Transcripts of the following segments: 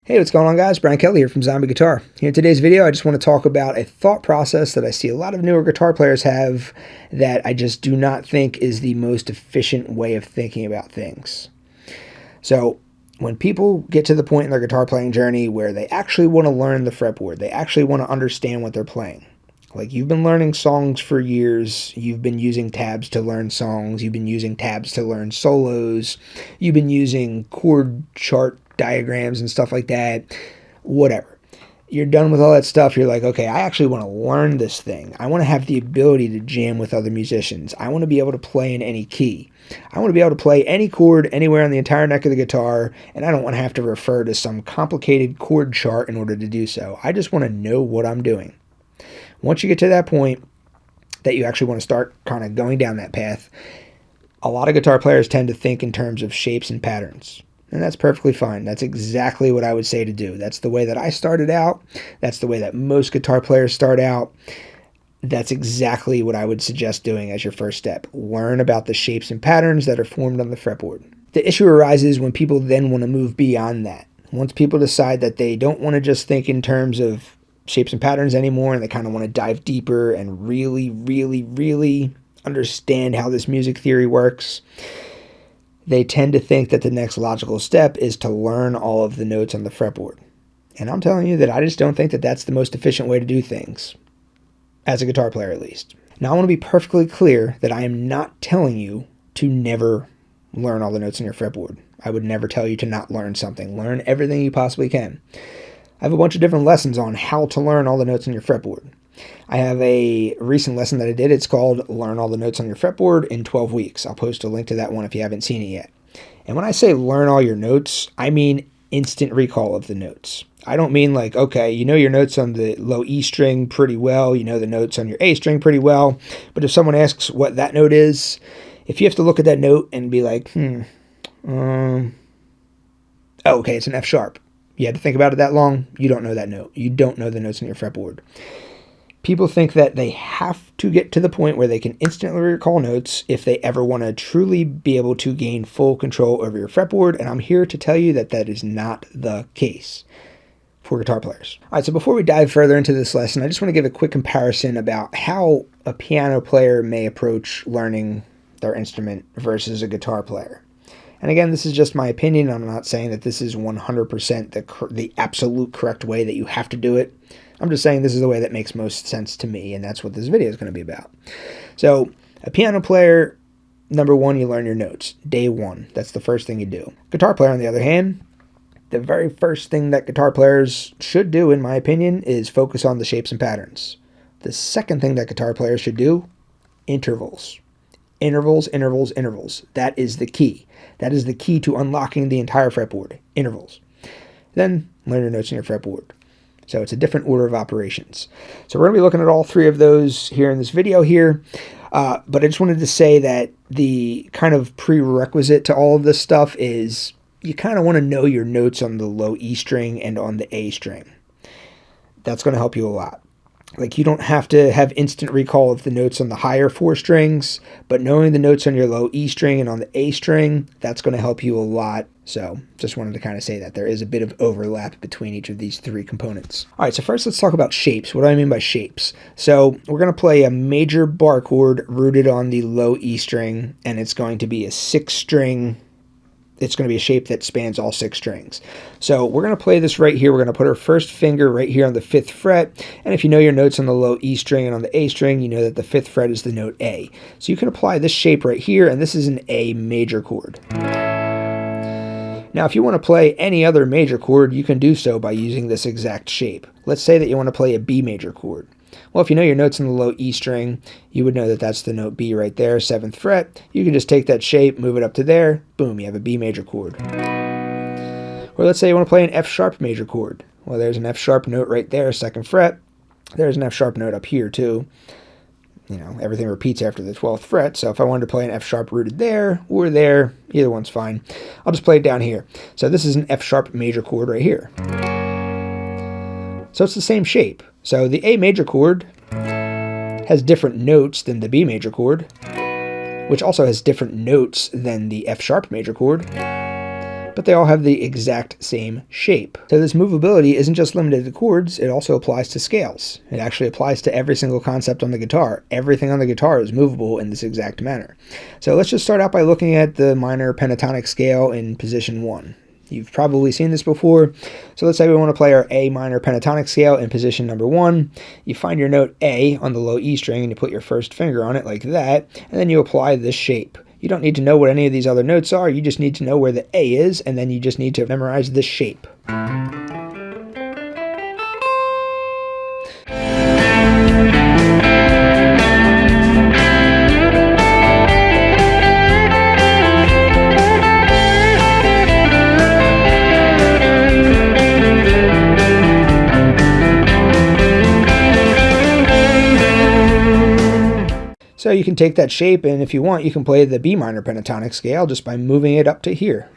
Hey, what's going on, guys? Brian Kelly here from Zombie Guitar. Here in today's video, I just want to talk about a thought process that I see a lot of newer guitar players have that I just do not think is the most efficient way of thinking about things. So, when people get to the point in their guitar playing journey where they actually want to learn the fretboard, they actually want to understand what they're playing. Like, you've been learning songs for years, you've been using tabs to learn songs, you've been using tabs to learn solos, you've been using chord chart diagrams and stuff like that, whatever. You're done with all that stuff. You're like, okay, I actually want to learn this thing. I want to have the ability to jam with other musicians. I want to be able to play in any key. I want to be able to play any chord anywhere on the entire neck of the guitar, and I don't want to have to refer to some complicated chord chart in order to do so. I just want to know what I'm doing. Once you get to that point that you actually want to start kind of going down that path, a lot of guitar players tend to think in terms of shapes and patterns. And that's perfectly fine. That's exactly what I would say to do. That's the way that I started out. That's the way that most guitar players start out. That's exactly what I would suggest doing as your first step. Learn about the shapes and patterns that are formed on the fretboard. The issue arises when people then want to move beyond that. Once people decide that they don't want to just think in terms of shapes and patterns anymore, and they kind of want to dive deeper and really understand how this music theory works, they tend to think that the next logical step is to learn all of the notes on the fretboard. And I'm telling you that I just don't think that that's the most efficient way to do things, as a guitar player at least. Now, I want to be perfectly clear that I am not telling you to never learn all the notes on your fretboard. I would never tell you to not learn something. Learn everything you possibly can. I have a bunch of different lessons on how to learn all the notes on your fretboard. I have a recent lesson that I did. It's called Learn All the Notes on Your Fretboard in 12 Weeks. I'll post a link to that one if you haven't seen it yet. And when I say learn all your notes, I mean instant recall of the notes. I don't mean like, okay, you know your notes on the low E string pretty well, you know the notes on your A string pretty well, but if someone asks what that note is, if you have to look at that note and be like, okay, it's an F sharp. You had to think about it that long, you don't know that note. You don't know the notes on your fretboard. People think that they have to get to the point where they can instantly recall notes if they ever want to truly be able to gain full control over your fretboard, and I'm here to tell you that that is not the case for guitar players. All right, so before we dive further into this lesson, I just want to give a quick comparison about how a piano player may approach learning their instrument versus a guitar player. And again, this is just my opinion. I'm not saying that this is 100% the absolute correct way that you have to do it. I'm just saying this is the way that makes most sense to me, and that's what this video is going to be about. So, a piano player, number one, you learn your notes. Day one. That's the first thing you do. Guitar player, on the other hand, the very first thing that guitar players should do, in my opinion, is focus on the shapes and patterns. The second thing that guitar players should do, intervals. Intervals. That is the key. That is the key to unlocking the entire fretboard. Intervals. Then, learn your notes on your fretboard. So it's a different order of operations. So we're going to be looking at all three of those here in this video here. But I just wanted to say that the kind of prerequisite to all of this stuff is you kind of want to know your notes on the low E string and on the A string. That's going to help you a lot. Like, you don't have to have instant recall of the notes on the higher four strings, but knowing the notes on your low E string and on the A string, that's going to help you a lot. So just wanted to kind of say that there is a bit of overlap between each of these three components. All right, so first let's talk about shapes. What do I mean by shapes? So we're going to play a major bar chord rooted on the low E string, and it's going to be a 6-string. It's going to be a shape that spans all 6 strings. So we're going to play this right here. We're going to put our first finger right here on the 5th fret. And if you know your notes on the low E string and on the A string, you know that the 5th fret is the note A. So you can apply this shape right here, and this is an A major chord. Now, if you want to play any other major chord, you can do so by using this exact shape. Let's say that you want to play a B major chord. Well, if you know your notes on the low E string, you would know that that's the note B right there, 7th fret. You can just take that shape, move it up to there, boom, you have a B major chord. Or let's say you want to play an F sharp major chord. Well, there's an F sharp note right there, 2nd fret. There's an F sharp note up here too. You know, everything repeats after the 12th fret, so if I wanted to play an F sharp rooted there or there, either one's fine. I'll just play it down here. So this is an F sharp major chord right here. So it's the same shape. So the A major chord has different notes than the B major chord, which also has different notes than the F sharp major chord, but they all have the exact same shape. So this movability isn't just limited to chords, it also applies to scales. It actually applies to every single concept on the guitar. Everything on the guitar is movable in this exact manner. So let's just start out by looking at the minor pentatonic scale in position 1. You've probably seen this before. So let's say we want to play our A minor pentatonic scale in position number 1. You find your note A on the low E string and you put your first finger on it like that, and then you apply this shape. You don't need to know what any of these other notes are, you just need to know where the A is, and then you just need to memorize this shape. So you can take that shape, and if you want, you can play the B minor pentatonic scale just by moving it up to here.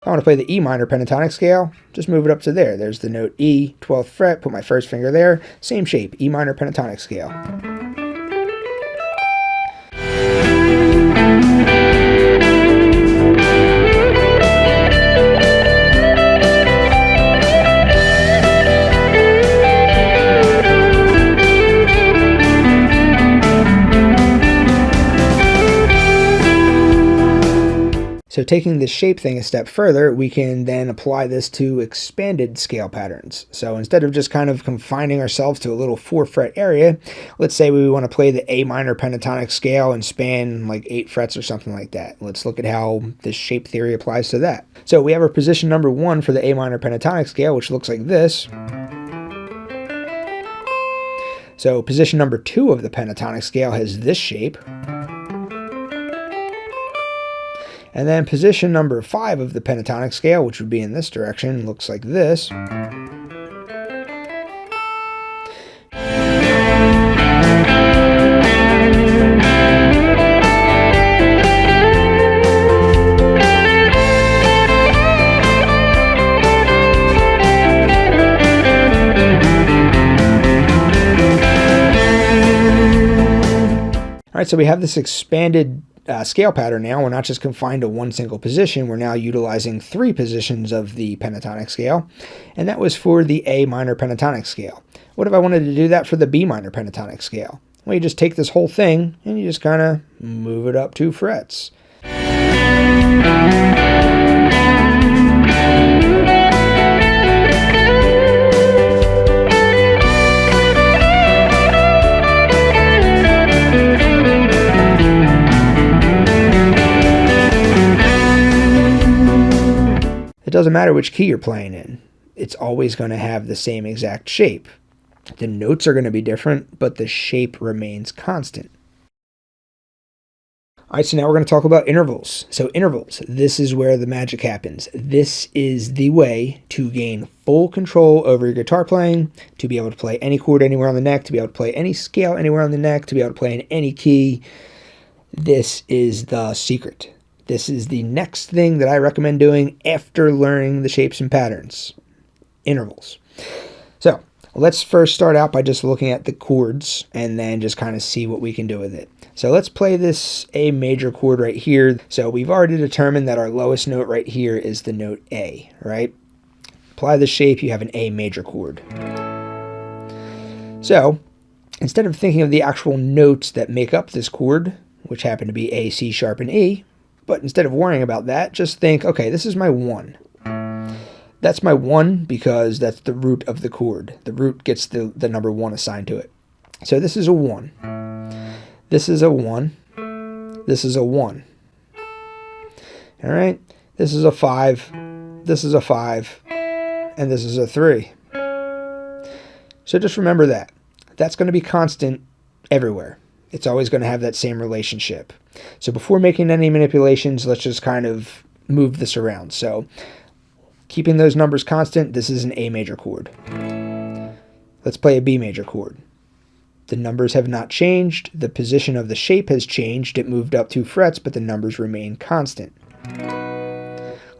I want to play the E minor pentatonic scale, just move it up to there. There's the note E, 12th fret, put my first finger there, same shape, E minor pentatonic scale. So taking this shape thing a step further, we can then apply this to expanded scale patterns. So instead of just kind of confining ourselves to a little 4-fret area, let's say we want to play the A minor pentatonic scale and span like 8 frets or something like that. Let's look at how this shape theory applies to that. So we have our position number 1 for the A minor pentatonic scale, which looks like this. So position number 2 of the pentatonic scale has this shape. And then position number 5 of the pentatonic scale, which would be in this direction, looks like this. All right, so we have this expanded scale pattern now. We're not just confined to one single position, we're now utilizing 3 positions of the pentatonic scale, and that was for the A minor pentatonic scale. What if I wanted to do that for the B minor pentatonic scale? Well, you just take this whole thing and you just kind of move it up 2 frets. It doesn't matter which key you're playing in. It's always going to have the same exact shape. The notes are going to be different, but the shape remains constant. All right, so now we're going to talk about intervals. So intervals, this is where the magic happens. This is the way to gain full control over your guitar playing, to be able to play any chord anywhere on the neck, to be able to play any scale anywhere on the neck, to be able to play in any key. This is the secret. This is the next thing that I recommend doing after learning the shapes and patterns. Intervals. So let's first start out by just looking at the chords and then just kind of see what we can do with it. So let's play this A major chord right here. So we've already determined that our lowest note right here is the note A, right? Apply the shape, you have an A major chord. So instead of thinking of the actual notes that make up this chord, which happen to be A, C sharp, and E, but instead of worrying about that, just think, okay, this is my 1. That's my 1 because that's the root of the chord. The root gets the number 1 assigned to it. So this is a 1. This is a 1. This is a 1. All right? This is a 5. This is a 5. And this is a 3. So just remember that. That's going to be constant everywhere. It's always going to have that same relationship. So before making any manipulations, let's just kind of move this around. So keeping those numbers constant, this is an A major chord. Let's play a B major chord. The numbers have not changed. The position of the shape has changed. It moved up 2 frets, but the numbers remain constant.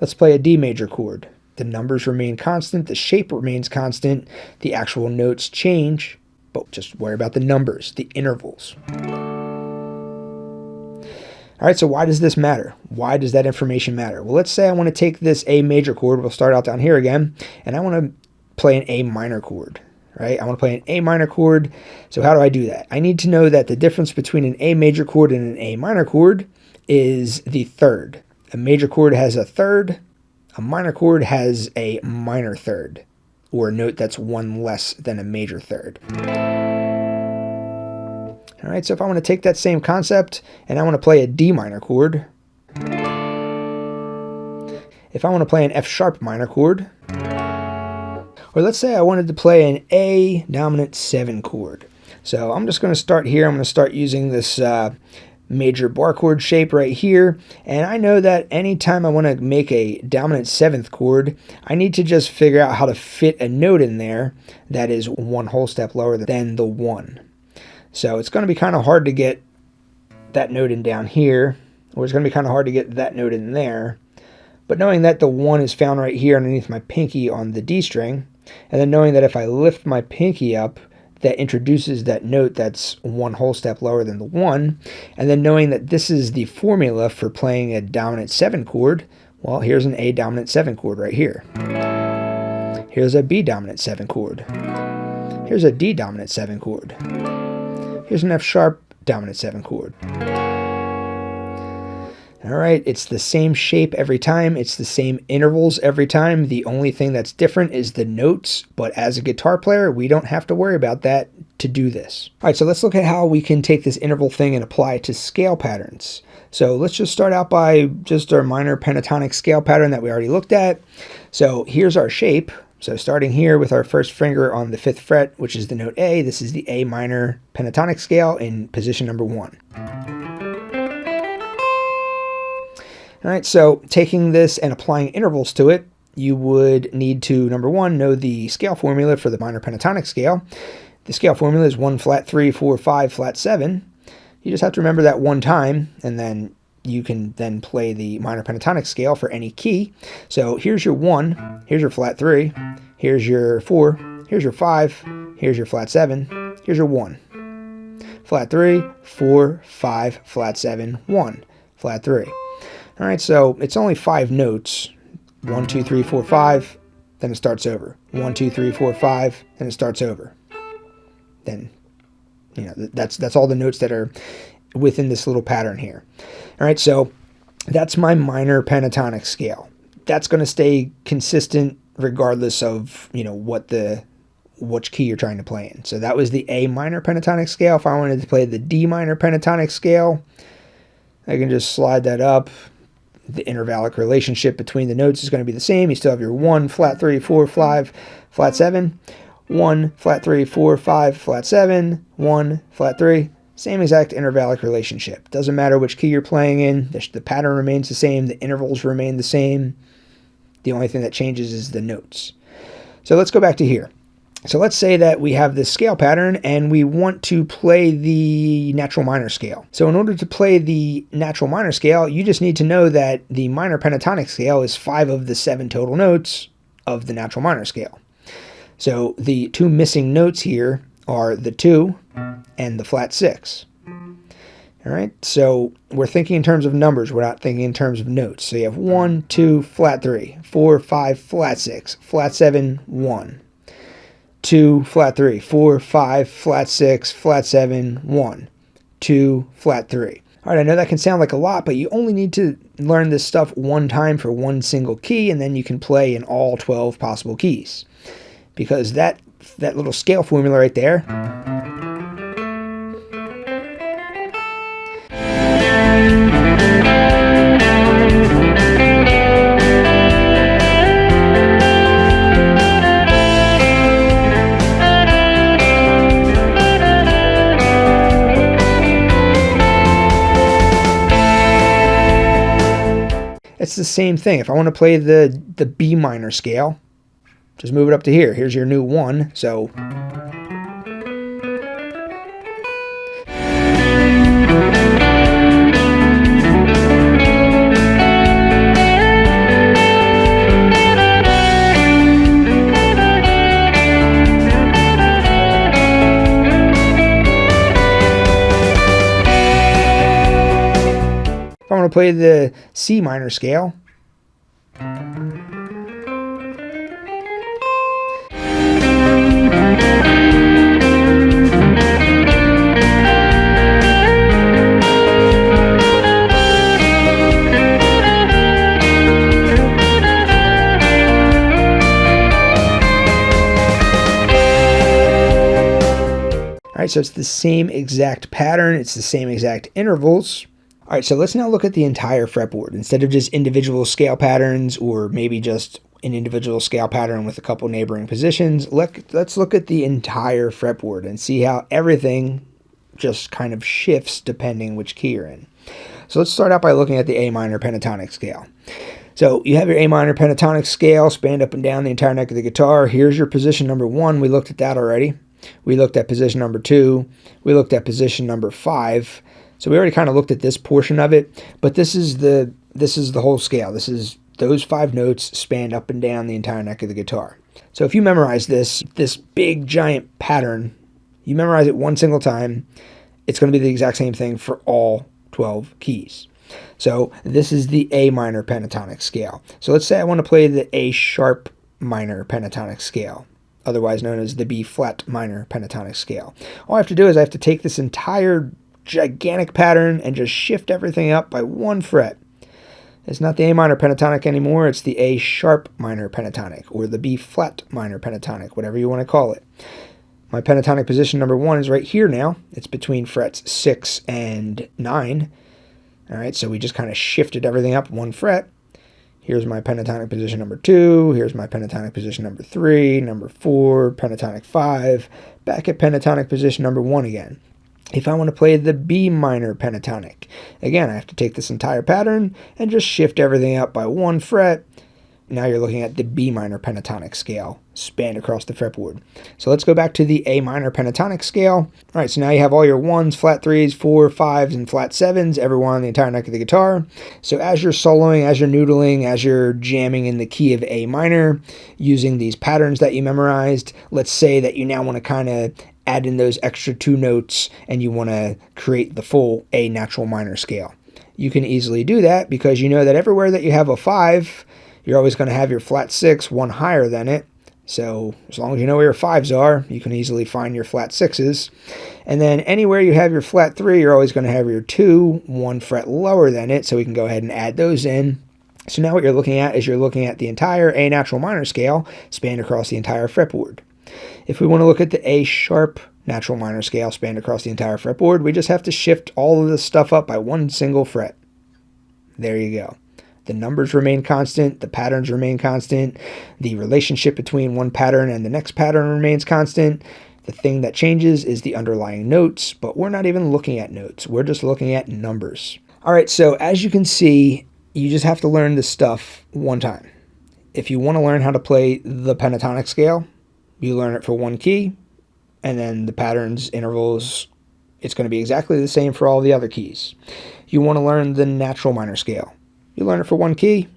Let's play a D major chord. The numbers remain constant. The shape remains constant. The actual notes change, but just worry about the numbers, the intervals. All right, so why does this matter? Why does that information matter? Well, let's say I want to take this A major chord. We'll start out down here again, and I want to play an A minor chord, right? I want to play an A minor chord. So how do I do that? I need to know that the difference between an A major chord and an A minor chord is the third. A major chord has a third. A minor chord has a minor third, or a note that's one less than a major third. All right, so if I want to take that same concept and I want to play a D minor chord, if I want to play an F sharp minor chord, or let's say I wanted to play an A dominant 7 chord. So I'm just going to start here. I'm going to start using this major bar chord shape right here, and I know that anytime I want to make a dominant 7th chord, I need to just figure out how to fit a note in there that is 1 whole step lower than the 1. So it's going to be kind of hard to get that note in down here, or it's going to be kind of hard to get that note in there. But knowing that the 1 is found right here underneath my pinky on the D string, and then knowing that if I lift my pinky up, that introduces that note that's 1 whole step lower than the 1, and then knowing that this is the formula for playing a dominant 7 chord, well, here's an A dominant 7 chord right here. Here's a B dominant 7 chord. Here's a D dominant 7 chord. Here's an F sharp dominant 7 chord. All right, it's the same shape every time. It's the same intervals every time. The only thing that's different is the notes, but as a guitar player, we don't have to worry about that to do this. All right, so let's look at how we can take this interval thing and apply it to scale patterns. So let's just start out by just our minor pentatonic scale pattern that we already looked at. So here's our shape. So starting here with our first finger on the 5th fret, which is the note A, this is the A minor pentatonic scale in position number 1. All right, so taking this and applying intervals to it, you would need to, number 1, know the scale formula for the minor pentatonic scale. The scale formula is 1 flat 3, 4, 5, flat 7. You just have to remember that one time, and then you can then play the minor pentatonic scale for any key. So here's your 1, here's your flat 3, here's your 4, here's your 5, here's your flat 7, here's your 1. Flat 3, 4, 5, flat 7, 1, flat 3. All right, so it's only 5 notes. 1, 2, 3, 4, 5, then it starts over. 1, 2, 3, 4, 5, then it starts over. Then, you know, that's all the notes that are within this little pattern here. All right, so that's my minor pentatonic scale. That's going to stay consistent regardless of, you know, which key you're trying to play in. So that was the A minor pentatonic scale. If I wanted to play the D minor pentatonic scale, I can just slide that up. The intervallic relationship between the notes is going to be the same. You still have your 1, flat 3, 4, 5, flat 7, 1, flat 3, 4, 5, flat 7, 1, flat 3. Same exact intervallic relationship. Doesn't matter which key you're playing in. The pattern remains the same. The intervals remain the same. The only thing that changes is the notes. So let's go back to here. So let's say that we have this scale pattern and we want to play the natural minor scale. So in order to play the natural minor scale, you just need to know that the minor pentatonic scale is 5 of the 7 total notes of the natural minor scale. So the 2 missing notes here are the 2 and the flat 6. All right, so we're thinking in terms of numbers. We're not thinking in terms of notes. So you have 1, 2, flat 3, 4, 5, flat 6, flat 7, 1. 2, flat 3, 4, 5, flat 6, flat 7, 1, 2, flat 3. All right, I know that can sound like a lot, but you only need to learn this stuff one time for one single key, and then you can play in all 12 possible keys. Because that little scale formula right there, it's the same thing. If I want to play the B minor scale, just move it up to here. Here's your new 1. So play the C minor scale, all right, so it's the same exact pattern, it's the same exact intervals. All right, so let's now look at the entire fretboard. Instead of just individual scale patterns, or maybe just an individual scale pattern with a couple neighboring positions, let's look at the entire fretboard and see how everything just kind of shifts depending which key you're in. So let's start out by looking at the A minor pentatonic scale. So you have your A minor pentatonic scale spanned up and down the entire neck of the guitar. Here's your position number 1. We looked at that already. We looked at position number 2. We looked at position number 5. So we already kind of looked at this portion of it, but this is the whole scale. This is those 5 notes spanned up and down the entire neck of the guitar. So if you memorize this big giant pattern, you memorize it one single time, it's going to be the exact same thing for all 12 keys. So this is the A minor pentatonic scale. So let's say I want to play the A sharp minor pentatonic scale, otherwise known as the B flat minor pentatonic scale. All I have to do is I have to take this entire gigantic pattern and just shift everything up by 1 fret. It's not the A minor pentatonic anymore, it's the A sharp minor pentatonic, or the B flat minor pentatonic, whatever you want to call it. My pentatonic position number 1 is right here now. It's between frets 6 and 9. All right, so we just kind of shifted everything up 1 fret. Here's my pentatonic position number 2, here's my pentatonic position number 3, number 4, pentatonic 5, back at pentatonic position number 1 again. If I want to play the B minor pentatonic, again, I have to take this entire pattern and just shift everything up by 1 fret. Now you're looking at the B minor pentatonic scale spanned across the fretboard. So let's go back to the A minor pentatonic scale. All right, so now you have all your 1s, flat 3s, 4, 5s, and flat 7s, everyone on the entire neck of the guitar. So as you're soloing, as you're noodling, as you're jamming in the key of A minor, using these patterns that you memorized, let's say that you now want to kind of add in those extra 2 notes and you want to create the full A natural minor scale. You can easily do that because you know that everywhere that you have a 5, you're always going to have your flat 6 1 higher than it. So as long as you know where your 5s are, you can easily find your flat 6s. And then anywhere you have your flat 3, you're always going to have your 2 1 fret lower than it, so we can go ahead and add those in. So now what you're looking at is you're looking at the entire A natural minor scale spanned across the entire fretboard. If we want to look at the A sharp natural minor scale spanned across the entire fretboard, we just have to shift all of this stuff up by 1 single fret. There you go. The numbers remain constant, the patterns remain constant, the relationship between one pattern and the next pattern remains constant. The thing that changes is the underlying notes, but we're not even looking at notes. We're just looking at numbers. All right, so as you can see, you just have to learn this stuff one time. If you want to learn how to play the pentatonic scale, you learn it for 1 key, and then the patterns, intervals, it's going to be exactly the same for all the other keys. You want to learn the natural minor scale. You learn it for 1 key,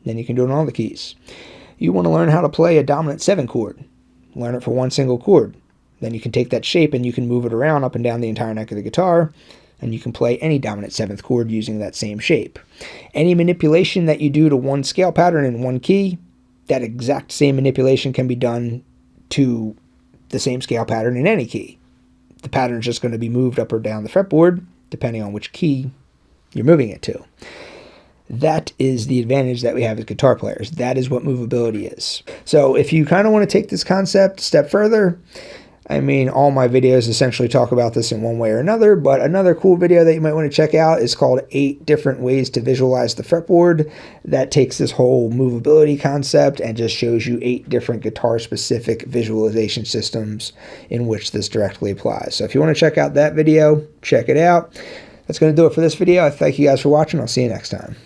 then you can do it on all the keys. You want to learn how to play a dominant 7 chord. Learn it for 1 single chord. Then you can take that shape and you can move it around up and down the entire neck of the guitar, and you can play any dominant 7th chord using that same shape. Any manipulation that you do to one scale pattern in 1 key, that exact same manipulation can be done to the same scale pattern in any key. The pattern is just going to be moved up or down the fretboard, depending on which key you're moving it to. That is the advantage that we have as guitar players. That is what movability is. So if you kind of want to take this concept a step further, I mean, all my videos essentially talk about this in one way or another, but another cool video that you might want to check out is called 8 Different Ways to Visualize the Fretboard. That takes this whole movability concept and just shows you 8 different guitar-specific visualization systems in which this directly applies. So if you want to check out that video, check it out. That's going to do it for this video. I thank you guys for watching. I'll see you next time.